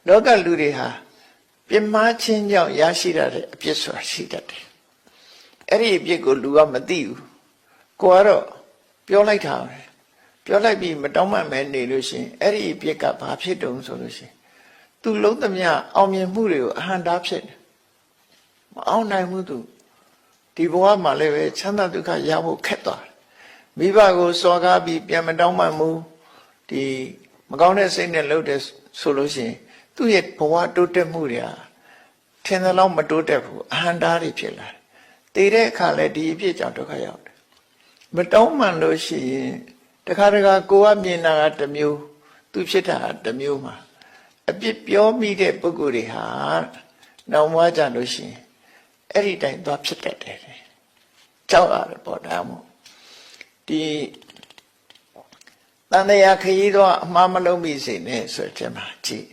လောကလူတွေဟာပြင်းမာချင်းကြောင့်ရရှိရတဲ့အပြစ်ဆိုတာရှိတတ်တယ်အဲ့ဒီအပြစ်ကိုလူကမသိဘူးကိုကတော့ပြောလိုက်တာပဲပြောလိုက်ပြီးမတောင်းမှမဲနေလို့ရှိရင်အဲ့ဒီအပြစ်ကဘာဖြစ်တုံဆိုလို့ရှိရင်သူလုံးသမျှအောင်မြင်မှုတွေကိုအဟံတားဖြစ်တယ်မအောင်နိုင်ဘူးသူဒီဘဝမှာလည်းပဲချမ်းသာဒုက္ခရဖို့ခက်သွားတယ်မိဘကိုစော်ကားပြီးပြန်မတောင်းမှမူဒီမကောင်းတဲ့စိတ်နဲ့လုပ်တယ်ဆိုလို့ရှိရင်သူ့ရဲ့ဘဝတိုးတက်မှုတွေဟာထင်သလောက်မတိုးတက်ဘူးအဟံတားတွေဖြစ်လာတယ်တည်တဲ့အခါလဲဒီအဖြစ်ကြောင့်ဒုက္ခရောက်တယ်မတောင်းမှလို့ရှိရင်တခါတခါကိုယ်ကမြင်တာကတစ်မျိုးသူဖြစ်တာကတစ်မျိုးမှာအပြစ်ပြောမိတဲ့ပုဂ္ဂိုလ်တွေဟာနောက်မှကြလို့ရှိရင်အဲ့ဒီတိုင်းသွားဖြစ်တတ်တယ်ကြောက်ရတယ်ပေါ့ဒါမို့ဒီတန်တရားခရီးတော့အမှားမလုံးမိစေနဲ့ဆိုတဲ့မှာကြည့်